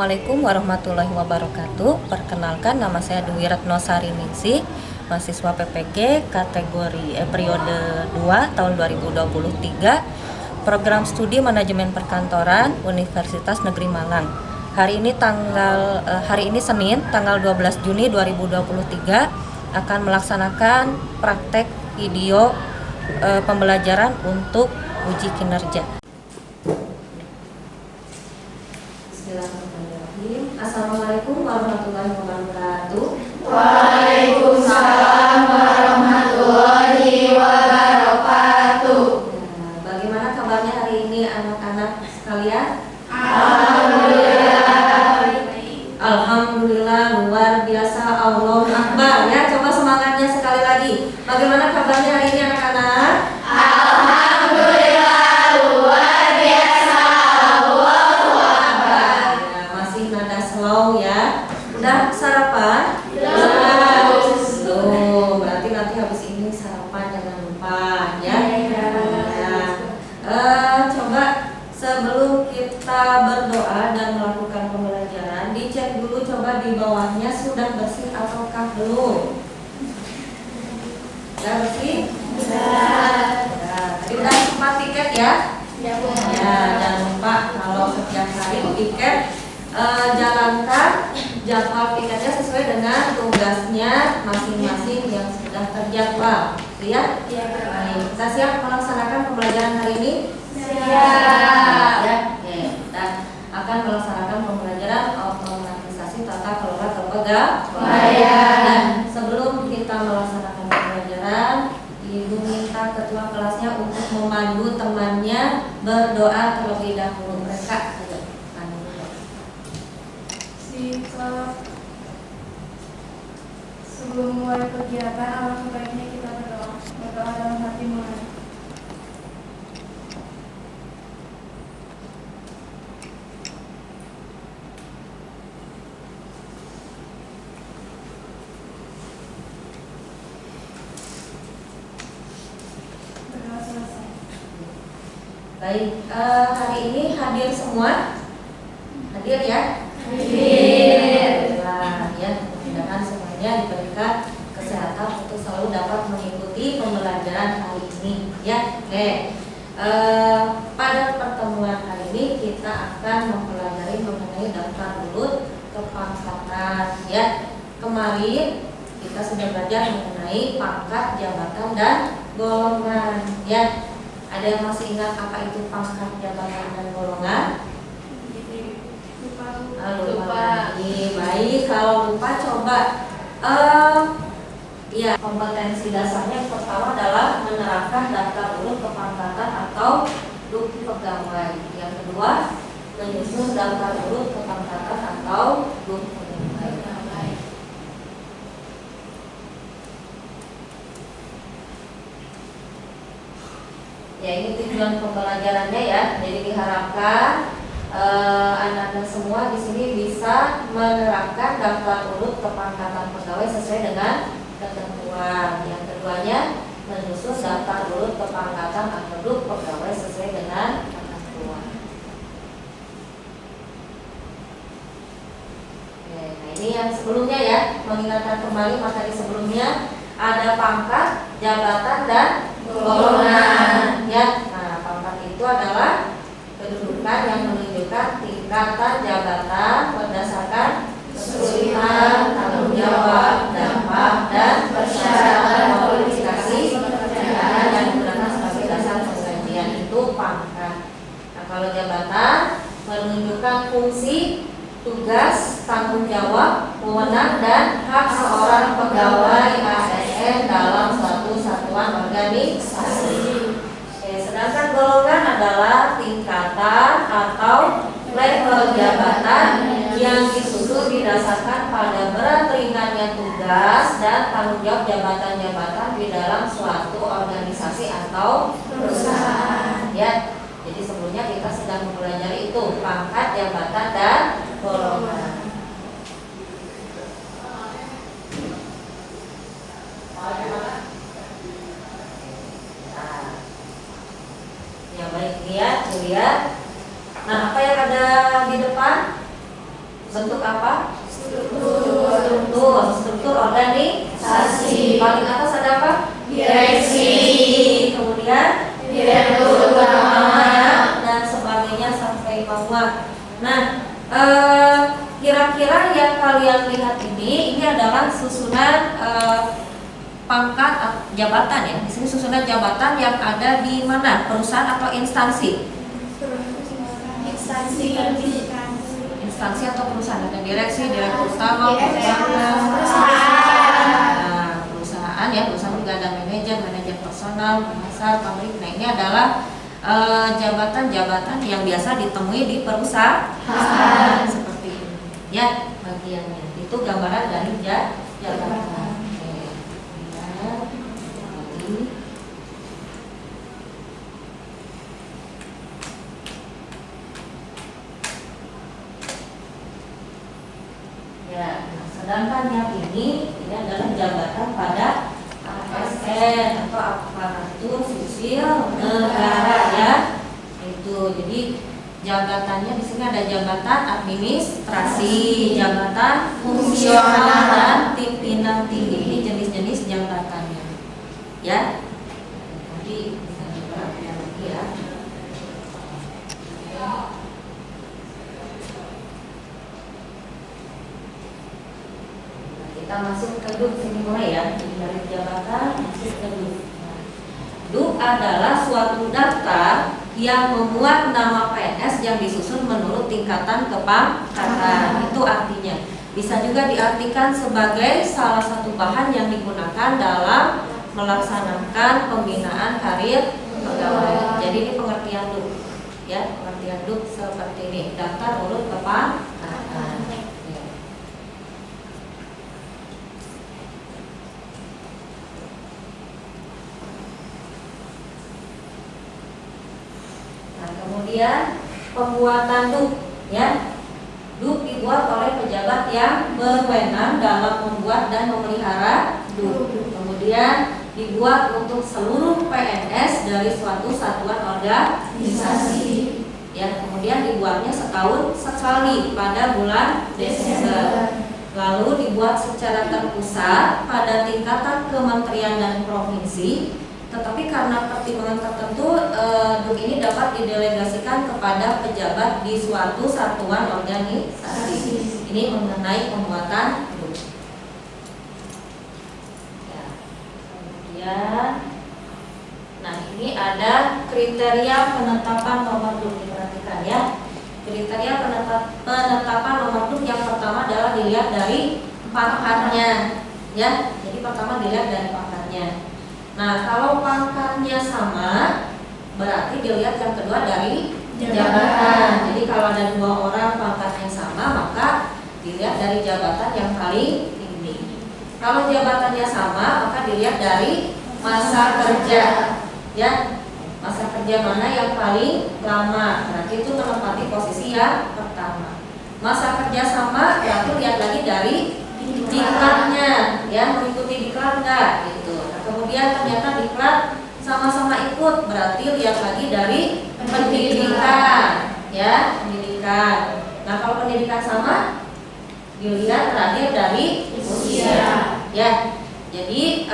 Assalamualaikum warahmatullahi wabarakatuh. Perkenalkan, nama saya Dwi Retno Sariningsih, mahasiswa PPG kategori periode 2 tahun 2023, program studi manajemen perkantoran Universitas Negeri Malang. Hari ini Senin tanggal 12 Juni 2023 akan melaksanakan praktek video pembelajaran untuk uji kinerja. Bismillahirrahmanirrahim. Assalamualaikum warahmatullahi wabarakatuh. Waalaikumsalam warahmatullahi wabarakatuh. Bagaimana kabarnya hari ini anak-anak sekalian? Alhamdulillah, luar biasa, Allahu Akbar. Ya, coba semangatnya sekali lagi. Bagaimana kabarnya hari ini anak-anak? Alhamdulillah, luar biasa, Allahu Akbar. Ya, masih nada slow ya. Udah sarapan? Belum. Berarti nanti habis ini sarapan jangan lupa ya. Coba sebelum kita berdoa dan melakukan pembelajaran, dicek dulu coba di bawahnya sudah bersih ataukah belum. Sudah bersih? Sudah. Tadi udah sempat tiket ya? Ya, jangan lupa kalau setiap hari tiket jalankan jadwal tiketnya sesuai dengan tugasnya masing-masing yang sudah terjadwal, ya? Baik, kita siap melaksanakan pembelajaran hari ini? Siap. Ya, oke. Kita akan melaksanakan pembelajaran otomatisasi tata kelola kepegawaian. Dan sebelum kita melaksanakan pembelajaran, Ibu minta ketua kelasnya untuk memandu temannya berdoa terlebih dahulu. Mereka ayo, Sebelum mulai kegiatan, alangkah baiknya kita berdoa dalam hati mulai. Berdoa selesai. Baik, hari ini hadir semua? Hadir ya? Nah, ya, mudah-mudahan semuanya diberikan kesehatan untuk selalu dapat mengikuti pembelajaran hari ini. Ya, oke. Pada pertemuan hari ini kita akan mempelajari mengenai daftar urut kepangkatan. Ya, kemarin kita sudah belajar mengenai pangkat, jabatan, dan golongan. Ya, ada yang masih ingat apa itu pangkat, jabatan, dan golongan? Lupa lagi. Baik, kalau lupa coba ya, kompetensi dasarnya yang pertama adalah menerapkan daftar urut kepangkatan atau DUK pegawai. Yang kedua, menyusun daftar urut kepangkatan atau DUK pegawai. Ya, ini tujuan pembelajarannya ya. Jadi diharapkan anak-anak semua di sini bisa menerapkan daftar urut kepangkatan pegawai sesuai dengan ketentuan. Yang keduanya, menyusun daftar urut kepangkatan atau DUK pegawai sesuai dengan ketentuan. Oke, nah ini yang sebelumnya ya, mengingatkan kembali materi sebelumnya ada pangkat, jabatan, dan golongan. Ya, nah pangkat itu adalah kedudukan yang menunjukkan tingkatan jabatan berdasarkan kesulitan, tanggung jawab, dampak, dan persyaratan kualifikasi pekerjaan yang digunakan sebagai dasar penggajian, itu pangkat. Nah, kalau jabatan menunjukkan fungsi, tugas, tanggung jawab, wewenang, dan hak seorang pegawai ASN dalam suatu satuan organisasi. Sedangkan golongan adalah tingkatan atau level jabatan yang disusun didasarkan pada berat ringannya tugas dan tanggung jawab jabatan-jabatan di dalam suatu organisasi atau perusahaan. Ya, jadi sebelumnya kita sedang mempelajari itu pangkat, jabatan, dan golongan. Ya baik, lihat. Nah, apa yang ada di depan? bentuk apa? Struktur organisasi. Paling atas ada apa? Direksi. Kemudian Direktur utama. dan sebagainya sampai bawah. Nah, kira-kira yang kalian lihat ini adalah susunan pangkat jabatan ya. Di sini susunan jabatan yang ada di mana? Perusahaan atau instansi? Instansi atau perusahaan, ada direksi, direktur utama, perusahaan ya, perusahaan juga ada manajer personal, pengasar, pabrik. Nah ini adalah jabatan-jabatan yang biasa ditemui di perusahaan seperti ini ya bagiannya. Itu gambaran dari jabatan. Ya, nah, sedangkan yang ini adalah jabatan pada ASN atau aparatur sipil negara ya. Itu jadi jabatannya di sini ada jabatan administrasi, jabatan fungsional dan pimpinan tinggi. Ini jenis-jenis jabatannya. Ya. Nanti bisa diperhatikan lagi ya. Kita masuk ke DUK sini mulai ya. Jadi dari jabatan masuk ke DUK. DUK adalah suatu daftar yang memuat nama PNS yang disusun menurut tingkatan kepangkatan. Itu artinya bisa juga diartikan sebagai salah satu bahan yang digunakan dalam melaksanakan pembinaan karir pegawai. Jadi ini pengertian DUK ya, pengertian DUK seperti ini, daftar urut kepangkatan. Kemudian pembuatan DUK ya. DUK dibuat oleh pejabat yang berwenang dalam membuat dan memelihara DUK. Kemudian dibuat untuk seluruh PNS dari suatu satuan organisasi. Ya, kemudian dibuatnya setahun sekali pada bulan Desember. Lalu dibuat secara terpusat pada tingkatan kementerian dan provinsi. Tetapi karena pertimbangan tertentu, DUK ini dapat didelegasikan kepada pejabat di suatu satuan organisasi. Ini mengenai pembuatan DUK. Ya. Kemudian, nah ini ada kriteria penetapan nomor DUK. Diperhatikan ya. Kriteria penetapan nomor DUK yang pertama adalah dilihat dari pangkatnya. Ya, jadi pertama dilihat dari pangkatnya. Nah, kalau pangkatnya sama, berarti dilihat yang kedua dari jabatan. Jadi kalau ada dua orang pangkatnya sama, maka dilihat dari jabatan yang paling tinggi. Kalau jabatannya sama, maka dilihat dari masa kerja. Ya, masa kerja mana yang paling lama? Berarti itu menempati posisi yang pertama. Masa kerja sama, berarti lihat lagi dari diklatnya, ya mengikuti diklat enggak gitu. Nah, kemudian ternyata diklat sama-sama ikut, berarti lihat lagi dari pendidikan, ya pendidikan. Nah kalau pendidikan sama, dilihat terakhir dari usia, ya. Jadi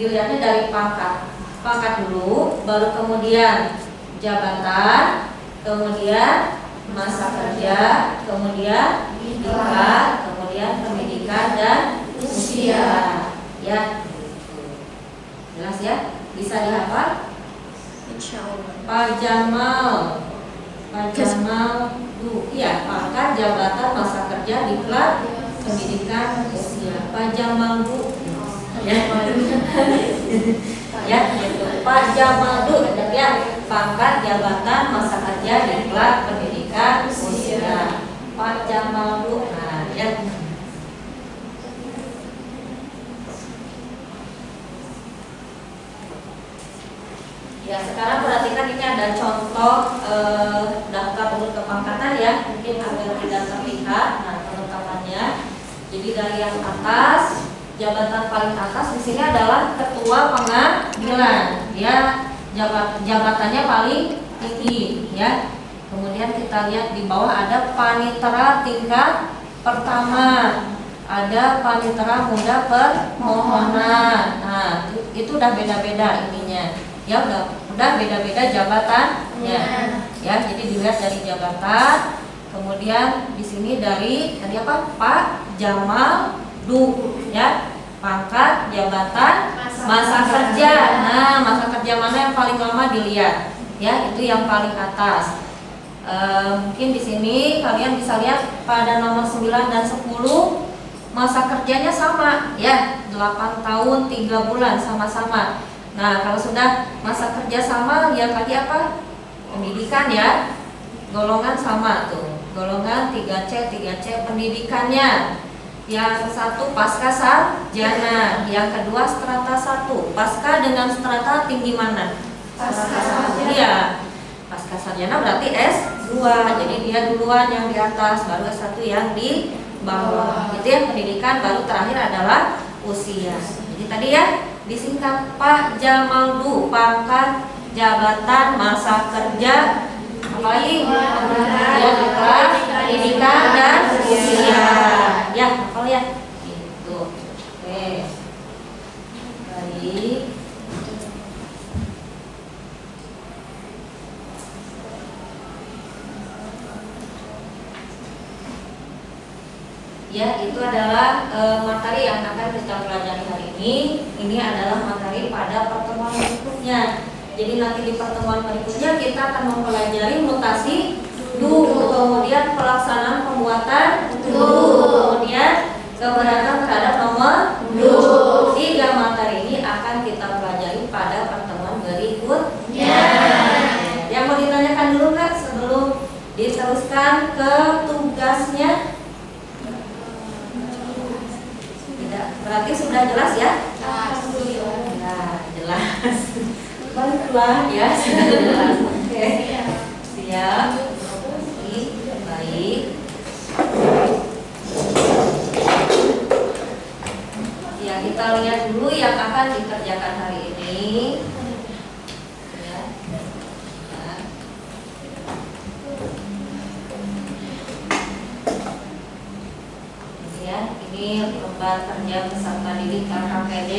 dilihatnya dari pangkat dulu, baru kemudian jabatan, kemudian masa kerja, kemudian diklat, kemudian pendidikan dan usia. Ya, jelas ya? Bisa dihafal? Insyaallah. Pak Jamal ya, pangkat, jabatan, masa kerja, diklat, pendidikan, usia. Pak Jamal Bu. Ya, ya, gitu. Pak Jamal Bu, ya, pangkat, jabatan, masa kerja, diklat, pendidikan, usia. Pak Jamal Bu. Nah, ya. Ya, sekarang perhatikan ini ada contoh daftar urut kepangkatan ya, mungkin agak tidak terlihat. Nah, penetapannya. Jadi dari yang atas, jabatan paling atas di sini adalah ketua pengadilan. Ya, jabatannya paling tinggi ya. Kemudian Kemudian kita lihat di bawah ada panitera tingkat pertama, ada panitera muda permohonan. Nah, itu udah beda-beda ininya. Ya udah beda-beda jabatannya. Ya, jadi dilihat dari jabatan. Kemudian di sini dari apa? Pak Jamal Du, ya. Pangkat, jabatan, masa kerja. Nah, masa kerja mana yang paling lama dilihat? Ya, itu yang paling atas. Mungkin di sini kalian bisa lihat pada nomor 9 dan 10 masa kerjanya sama, ya, 8 tahun 3 bulan sama-sama. Nah, kalau sudah masa kerja sama, lihat lagi apa? Pendidikan, ya. Golongan sama tuh. Golongan 3C pendidikannya. Yang satu pasca sarjana, yang kedua strata 1. Pasca dengan strata tinggi mana? Pasca sarjana. Iya. Pasca sarjana berarti S2. Jadi dia duluan yang di atas, baru S1 yang di bawah. Itu yang pendidikan, baru terakhir adalah usia. Jadi tadi ya disingkat Pak Jamal Du, pangkat, jabatan, masa kerja, apalagi ya, kelas, pendidikan dan usia. Ya, hafal ya. Gitu. Oke. Baik. Ya, itu adalah materi yang akan kita pelajari hari ini. Ini adalah materi pada pertemuan berikutnya. Jadi nanti di pertemuan berikutnya kita akan mempelajari mutasi du, kemudian pelaksanaan pembuatan du, kemudian keberatan terhadap nomor du. 3 materi ini akan kita pelajari pada pertemuan berikutnya. Yang mau ditanyakan dulu nggak sebelum diteruskan ke tugasnya? Tidak, berarti sudah jelas ya? Nah, jelas. Baiklah ya, sudah jelas. Oke. Siap. Baik. Ya, kita lihat dulu yang akan dikerjakan hari ini. Ya. Ya, ini lembar kerja peserta didik KKPD.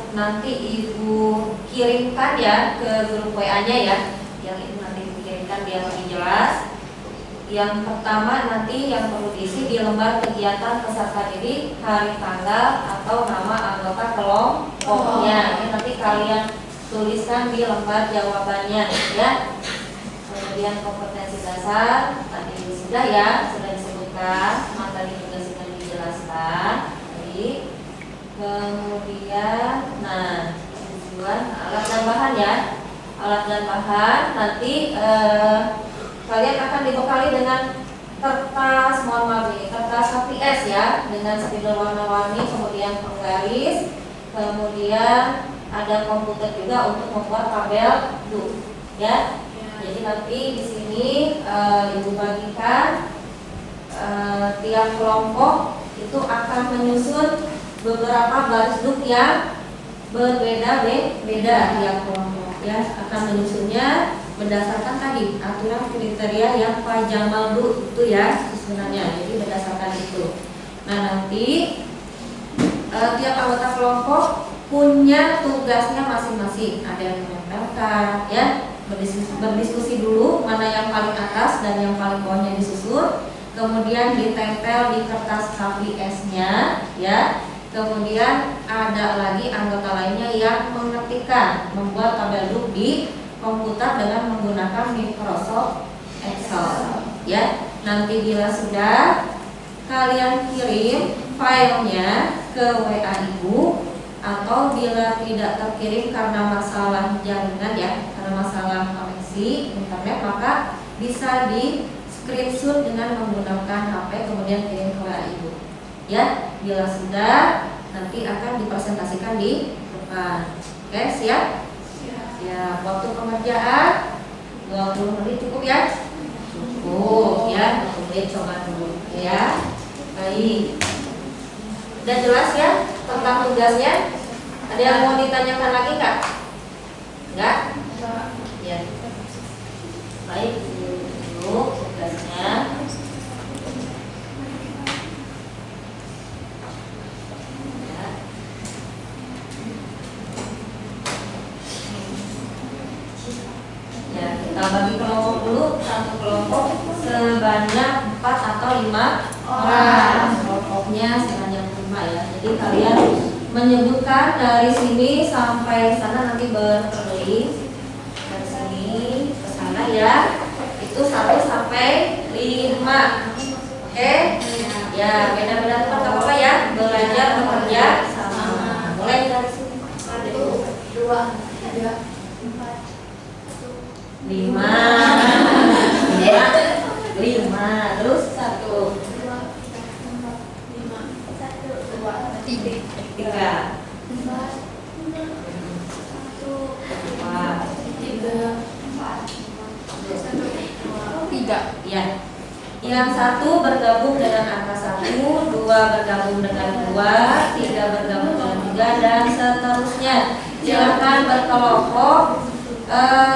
Nanti Ibu kirimkan ya ke grup WA-nya ya. Yang itu nanti dikirimkan biar lebih jelas. Yang pertama nanti yang perlu diisi di lembar kegiatan peserta didik, hari, tanggal atau nama anggota kelompoknya. Ini nanti kalian tuliskan di lembar jawabannya ya. Kemudian kompetensi dasar tadi sudah ya, sudah disebutkan, materi juga sudah dijelaskan. Kemudian, nah, tujuan alat dan bahan ya. Alat dan bahan nanti kalian akan dibekali dengan kertas, mohon maaf ini, kertas HPS ya, dengan spidol warna-warni, kemudian penggaris, kemudian ada komputer juga untuk membuat tabel du, ya. Jadi nanti di sini Ibu bagikan tiap kelompok itu akan menyusun beberapa baris duk yang berbeda-beda tiap kelompok ya, akan menyusunnya berdasarkan tadi aturan kriteria yang Pak Jamal Du itu ya susunannya, jadi berdasarkan itu. Nah nanti tiap anggota kelompok punya tugasnya masing-masing, ada yang menempelkan ya, berdiskusi dulu mana yang paling atas dan yang paling bawahnya disusun, kemudian ditempel di kertas HPS-nya ya. Kemudian ada lagi anggota lainnya yang mengetikkan, membuat tabel duk di komputer dengan menggunakan Microsoft Excel ya. Nanti bila sudah, kalian kirim filenya ke WA Ibu, atau bila tidak terkirim karena masalah jaringan ya, karena masalah koneksi internet, maka bisa di screenshot dengan menggunakan HP kemudian kirim ke WA Ibu ya. Bila sudah, nanti akan dipresentasikan di depan. Oke, siap? Ya, waktu pengerjaan 20 menit cukup ya? Cukup ya, 20 menit coba dulu ya. Baik. Sudah jelas ya tentang tugasnya? Ada yang mau ditanyakan lagi nggak? Enggak? Ya. Baik, dulu tugasnya. Ya, kita bagi kelompok dulu. Satu kelompok sebanyak 4 atau 5 orang. Kelompoknya sebanyak 5 ya. Jadi kalian menyebutkan dari sini sampai sana nanti berkeliling. Dari sini ke sana ya. Itu 1 sampai 5. Oke? Ya, beda-beda tempat gak apa-apa ya. Belajar bekerja sama. Mulai dari sini. 1, 2, 3, 4, 5. 5. Terus 1, 3, 3. ya. Yang 1 bergabung dengan angka 1, 2 bergabung dengan 2, 3 bergabung dengan 3 dan seterusnya. Silakan berkelompok.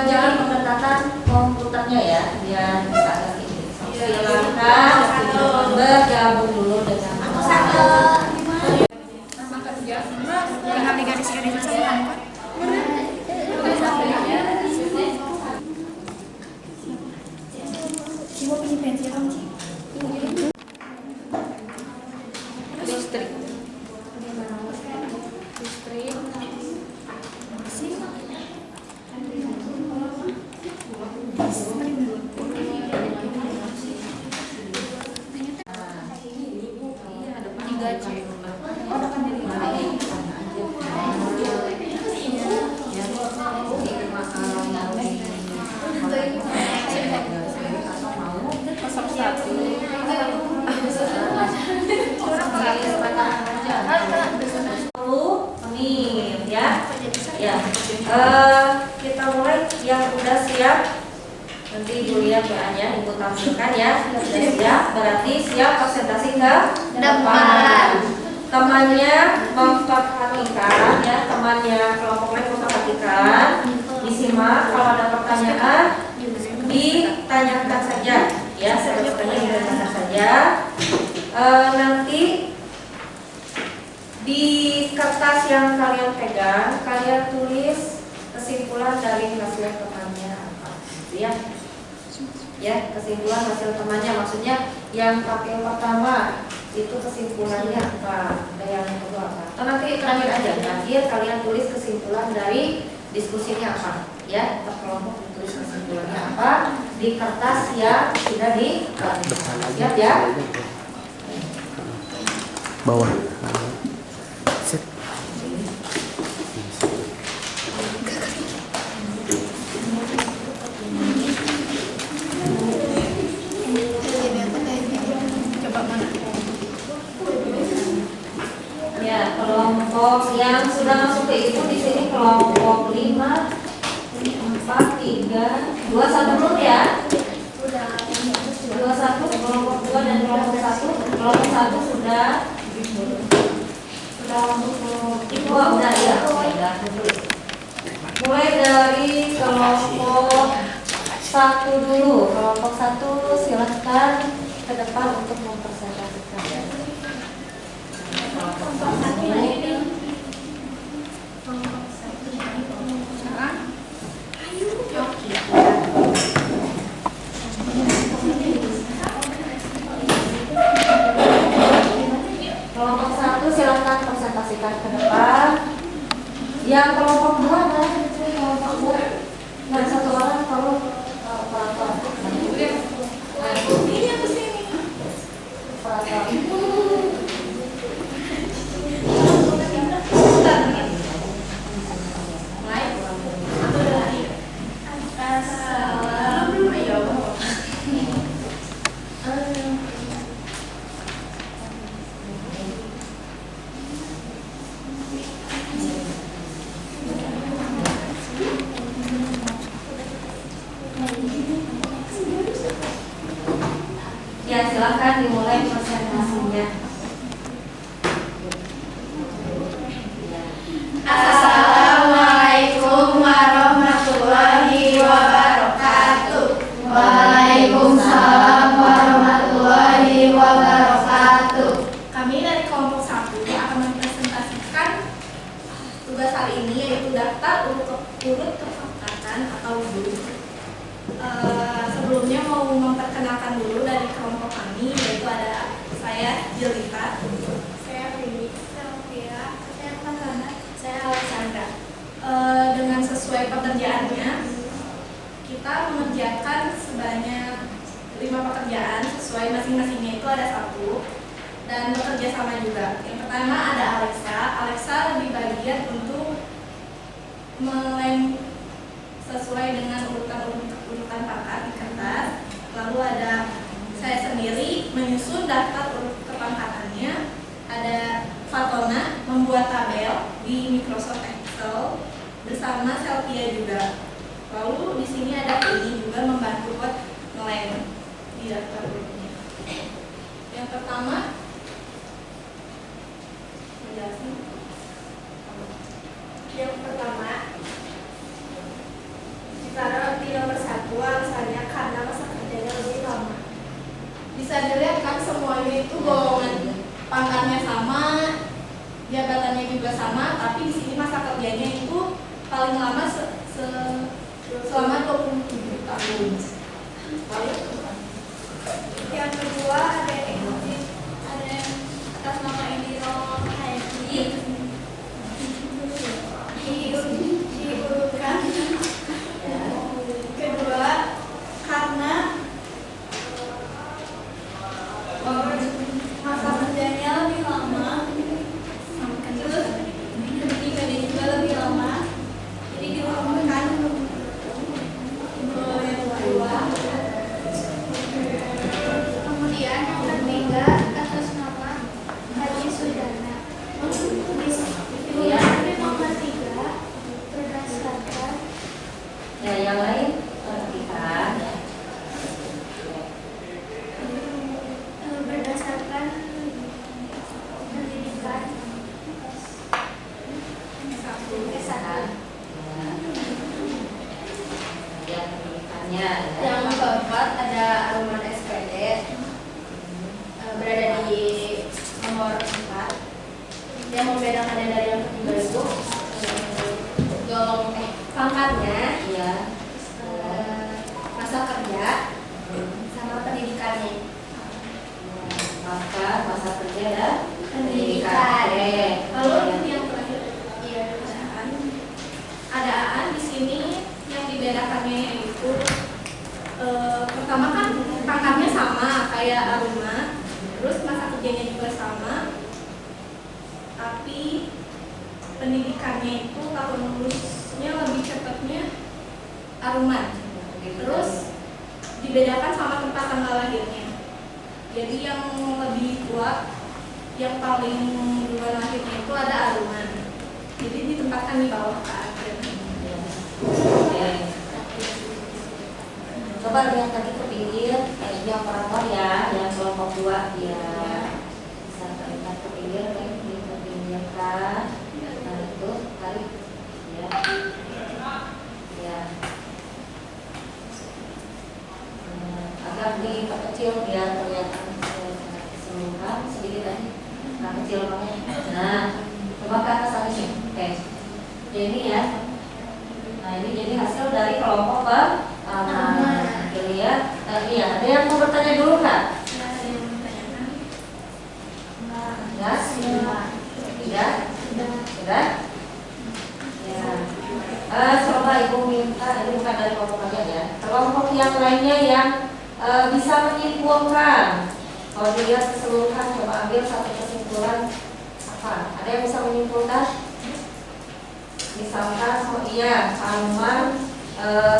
Jangan pendekatan komputernya ya, biar bisa agak ini. Silakan bergabung dulu dengan angka 1. Tinggal di garis-garis sama. Coba punya pensil dong, Ci. Listrik. Kita mulai yang udah siap. Nanti Ibu lihat doanya, Ibu tampilkan ya. Sudah siap, berarti siap presentasi ke depan. Temannya memperhatikan ya, temannya kelompok lain memperhatikan. Disimak, kalau ada pertanyaan ditanyakan saja ya, sebetulnya ditanyakan saja. Nanti di kertas yang kalian pegang, kalian tulis kesimpulan dari hasil temannya apa, gitu ya. Ya, kesimpulan hasil temannya, maksudnya yang pakai pertama itu kesimpulannya apa, yang kedua apa. Atau nanti terakhir aja, terakhir kalian tulis kesimpulan dari diskusinya apa, ya. Terkelompok tulis kesimpulannya apa di kertas yang sudah siap ya. Bawah. Ya, kelompok yang sudah masuk ke itu di sini kelompok 5, 4, 3, 2, 1 belum ya? 21, kelompok 2 dan kelompok 1. Kelompok 1 sudah udah ya. Mulai dari kelompok 1 dulu. Kelompok 1 silahkan ke depan untuk mempresentasikan. Kelompok 1 silahkan presentasikan ke depan. Yang kelompok 2 nah, kelompok 2 yang satu orang kalau ya, silakan dimulai presentasinya. Assalamualaikum warahmatullahi wabarakatuh. Waalaikumsalam warahmatullahi wabarakatuh. Kami dari kelompok 1 akan mempresentasikan tugas hari ini, yaitu daftar urut kepangkatan atau DUK. Sebelumnya mau memperkenalkan dulu dari kelompok kami, yaitu ada saya Jelita, saya Rini, saya Ophira, saya Fasana, saya Alexandra. Dengan sesuai pekerjaannya, kita mengerjakan sebanyak 5 pekerjaan sesuai masing-masingnya itu ada 1 dan bekerja sama juga. Yang pertama ada Alexa lebih bagian untuk melem sesuai dengan urutan pangkat di kertas. Lalu ada saya sendiri menyusun daftar urut kepangkatannya. Ada Fatona membuat tabel di Microsoft Excel bersama Selvia juga. Lalu di sini ada ini juga membantu buat ngelem di daftar urutnya. Yang pertama menjelasin. Yang pertama ditaruh di nomor 1 alasannya karena masa kerjanya lebih lama. Bisa dilihat kan semuanya itu golongan pangkatnya sama, jabatannya juga sama, tapi di sini masa kerjanya itu paling lama selama 27 tahun. Yang kedua ada atas nama Indiro Haji diurutkan. Kedua karena masa kerjanya lebih lama, terus pendidikannya juga lebih lama, jadi diurutkan. Kemudian yang ketiga atas nama Haji Sudana diurutkan nomor 3 berdasarkan Ya, yang lain perhatikan ya. berdasarkan pendidikan Kesahan. Ya, pendidikannya ya. Yang keempat ada Aruman SPD, berada di nomor 4. Yang membedakannya dari yang ketiga itu pangkatnya, Iya. masa kerja, sama pendidikannya. Maka masa kerja dan Pendidikan. Oke. Lalu yang terakhir Iya. ada Aan di sini. Yang dibedakannya yaitu pertama kan pangkatnya sama kayak Aruma, terus masa kerjanya juga sama, tapi pendidikannya itu tahun lulusnya lebih cepatnya Aruma. Terus dibedakan sama tempat tanggal lahirnya. Jadi yang lebih tua, yang paling duluan lahirnya itu ada Aruma. Jadi ditempatkan di bawah ke akhir. Oke. Coba lihat tadi ke pinggir, yang operator ya, yang kelompok 2 ya. Bisa terlihat ke pinggir, dipinggirkan. Nah itu tarik ya. Ya. Agak diperkecil biar kelihatan keseluruhan sedikit aja. Nah kecil banget. Nah coba ke atas lagi. Oke. Jadi ya. Nah ini jadi hasil dari kelompok pertama. Lihat, iya. Ada yang mau bertanya dulu nggak? Ada yang menanyakan? Enggak? Tidak? Sudah? Ya. Coba Ibu minta, ini bukan dari kelompok kalian ya. Kelompok yang lainnya yang bisa menyimpulkan. Kalau dilihat keseluruhan, coba ambil satu kesimpulan apa? Ada yang bisa menyimpulkan? Misalkan, oh iya, Salman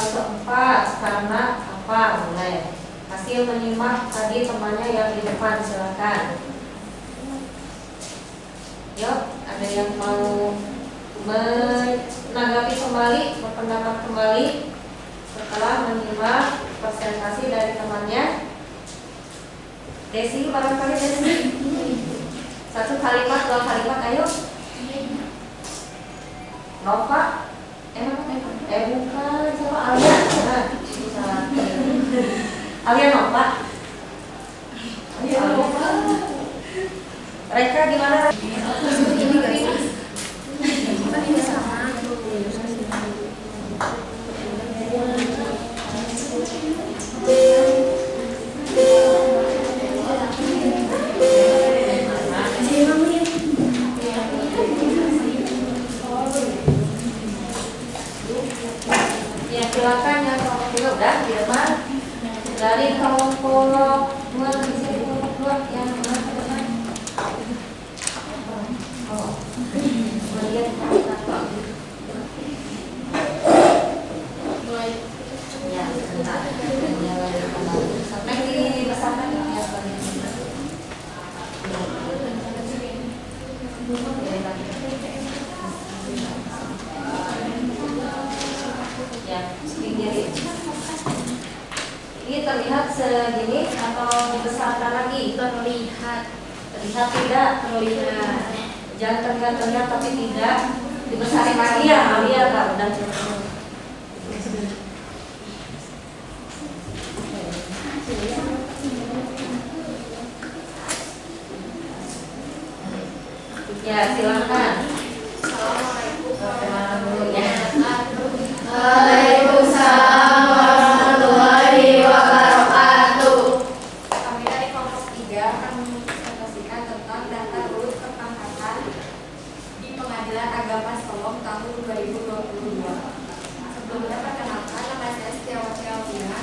sempat karena apa? Mulai. Hasil menyimak tadi temannya yang di depan, silakan. Yuk, ada yang mau menanggapi kembali, berpendapat kembali setelah menyimak presentasi dari temannya. Desi, barangkali Desi. Satu kalimat, 2 kalimat, ayo. Nova, bukan, siapa Alia? Nah, bisa. Alia Nova. Reka gimana? Ini guys. Kan ini sama. Ya silakan ya, kelompok juga udah di depan. Dari kelompok 2 di sini kelompok 2 yang mana ke depan? Oh, kemudian Mulai. ya sebentar. Sampai dibesarkan ya bagian ini. Ya, pinggirin. Ini terlihat segini atau dibesarkan lagi? Terlihat. Terlihat tidak? Terlihat. Jangan terlihat tapi tidak dibesarin lagi ya, Alia tak udah. Ya silakan. Assalamualaikum Kemana dulu ya? Waalaikumsalam warahmatullahi wabarakatuh. Kami dari kelompok 3 akan mempresentasikan tentang data urut kepangkatan di Pengadilan Agama Solong tahun 2022. Sebelumnya perkenalkan, nama saya Setiawati Alvina.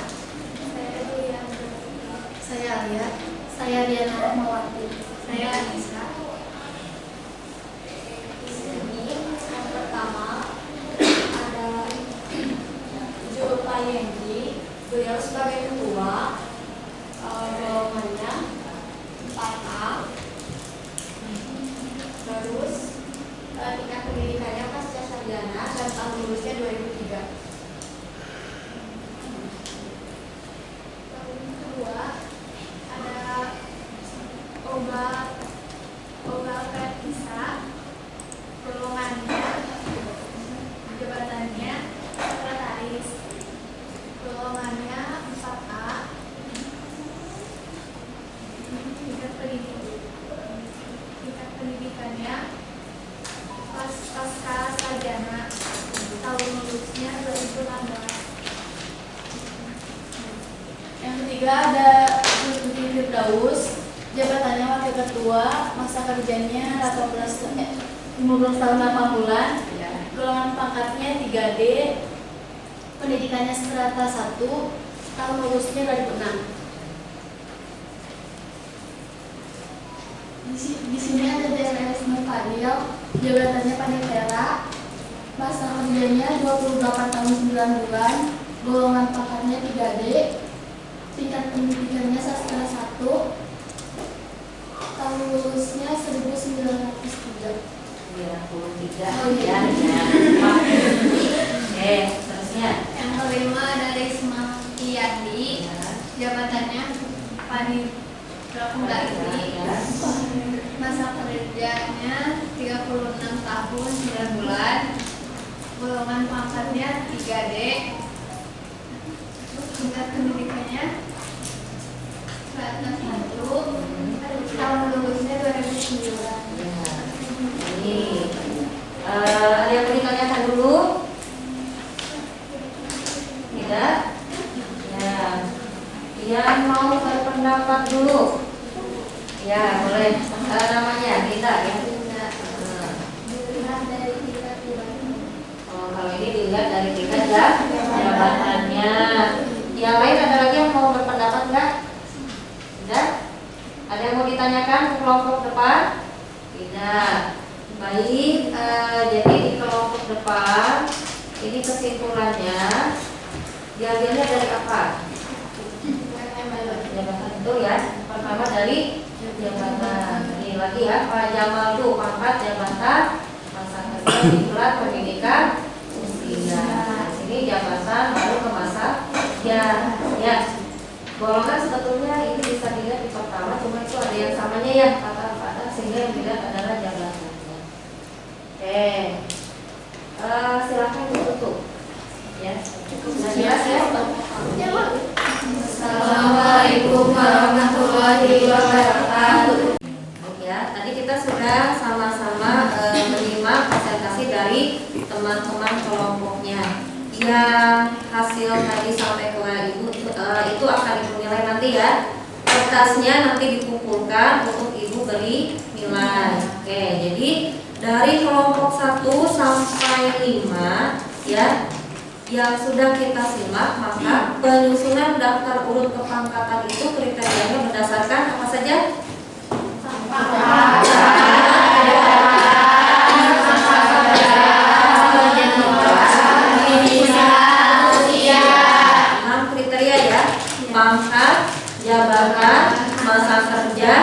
Saya Alia. Saya Diana Rahmawati. Saya Anissa. Di sini yang pertama ada Julpa Yengki. Beliau sebagai ketua, golongannya 4A. Terus tingkat pendidikannya pasca sarjana dan tahun lulusnya 2003. Tahun kedua ada Oga Pratisa, golongannya jabatannya sekretaris, golongannya 4A. Tingkat pendidikannya pasca sarjana, tahun lulusnya 2016. Yang ketiga ada Zulkifli Firdaus, jabatannya wakil ketua, masa kerjanya 15 tahun 8 bulan, golongan pangkatnya 3D, pendidikannya strata 1, tahun lulusnya 2006. Di sini ada DRS Mufadil, jabatannya Panitera, masa kerjanya 28 tahun 9 bulan, golongan pangkatnya 3D, tingkat pendidikannya sastra 1, tahun lulusnya 1903. 93 ya. Oke, terusnya. Yang kelima ada Risma Iyandi, jabatannya Panitra Pengganti, masa kerjanya 36 tahun 9 bulan, golongan pangkatnya 3D, tingkat pendidikannya strata 1, tahun lulusnya 2009. Ini ada yang mau ditanyakan dulu? Tidak? Ya. Yang mau berpendapat dulu? Ya, boleh. Namanya Dita ya. Oh, kalau ini dilihat dari tingkat ya, jabatannya. Yang lain ada lagi yang mau berpendapat enggak? Tidak? Ada yang mau ditanyakan ke kelompok depan? Tidak. Baik, jadi di kelompok depan ini kesimpulannya diambilnya dari apa? Jabatan itu ya. Pertama dari jabatan. Ini lagi ya, Pak Jamal tuh pangkat jabatan, masa kerja, diklat, pendidikan, usia. Ini jabatan baru ke masa ya. Golongan sebetulnya ini bisa dilihat di pertama, cuma itu ada yang samanya ya kata-kata, sehingga yang dilihat adalah jabatannya. Oke, silakan ditutup. Ya, sudah jelas ya. Assalamualaikum. warahmatullahi wabarakatuh. Ya, tadi kita sudah sama-sama menyimak presentasi dari teman-teman kelompoknya. Yang hasil tadi sampai ke Ibu itu akan Ibu nilai nanti ya. Kertasnya nanti dikumpulkan untuk Ibu beri nilai. Oke, jadi dari kelompok 1 sampai 5 ya yang sudah kita simak, maka penyusunan daftar urut kepangkatan itu kriterianya berdasarkan apa saja? Kriteria ya, pangkat, jabatan, masa kerja,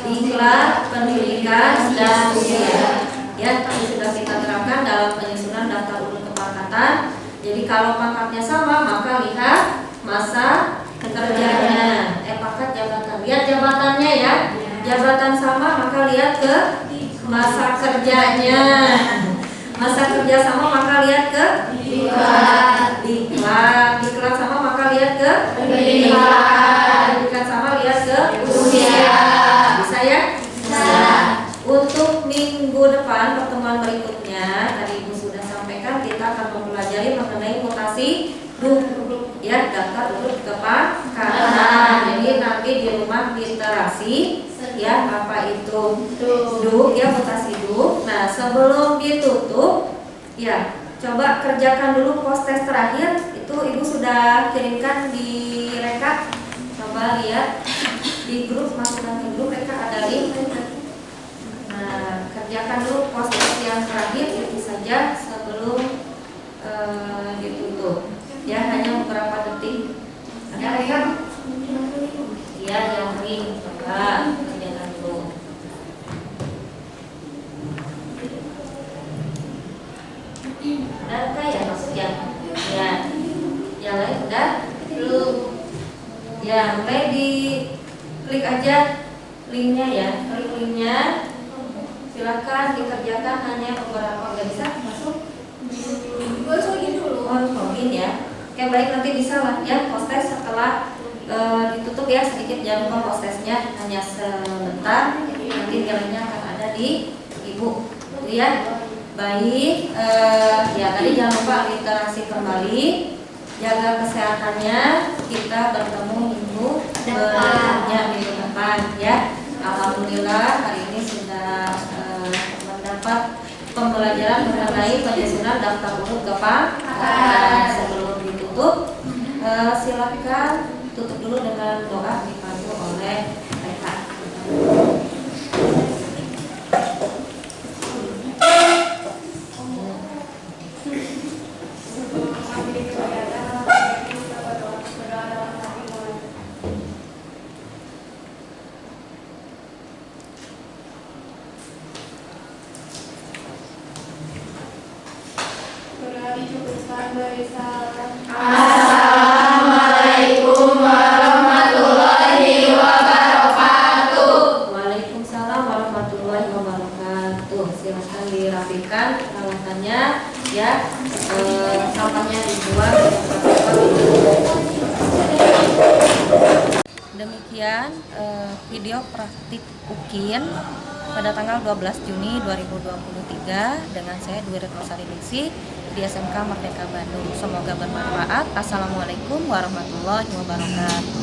diklat, pendidikan, dan usia. Ya, tadi sudah kita terapkan dalam penyusunan daftar urut kepangkatan. Jadi kalau pangkatnya sama, maka lihat masa kerjanya. Pangkat jabatan, lihat jabatannya ya. Jabatan sama, maka lihat ke masa kerjanya. Masa kerja sama, maka lihat ke diklat sama, maka lihat ke pendidikan sama, lihat ke usia. Bisa ya? Bisa. Untuk minggu depan, pertemuan berikutnya, tadi Ibu sudah sampaikan, kita akan mempelajari mengenai mutasi grup ya, daftar urut kepangkatan. Jadi nanti di rumah literasi ya, apa itu duk ya, mutasi duk. Nah, sebelum ditutup ya, coba kerjakan dulu post test terakhir. Itu Ibu sudah kirimkan di Reka. Coba lihat di grup, masukkan ke grup Reka, ada link. Nah, kerjakan dulu post test yang terakhir itu saja sebelum ditutup. Ya, hanya beberapa detik. Ada Reka? Iya, yang link. Coba kerjakan dulu. Ada Reka ya, masuk ya? Ya. Yang lain udah? Belum. Ya, mulai di klik aja linknya ya. Klik linknya. Silakan dikerjakan, hanya beberapa. Nggak bisa masuk? Harus login dulu. Oh, login ya. Oke, baik, nanti bisa lah ya post test setelah ditutup ya, sedikit jangan lupa post testnya hanya sebentar. Nanti nilainya akan ada di Ibu. Itu ya. Baik, ya tadi jangan lupa literasi kembali, jaga kesehatannya. Kita bertemu minggu depan ya. Alhamdulillah hari ini sudah mendapat pembelajaran mengenai penyusunan daftar urut kepangkatan. Sebelum ditutup, silakan tutup dulu dengan doa dipandu oleh Reka. Assalamualaikum warahmatullahi wabarakatuh. Waalaikumsalam warahmatullahi wabarakatuh. Silakan dirapikan peralatannya ya, sampahnya dibuang. Demikian video praktik UKIN pada tanggal 12 Juni 2023 dengan saya Dwi Retno Sariningsih di SMK Merdeka Bandung. Semoga bermanfaat. Assalamualaikum warahmatullahi wabarakatuh.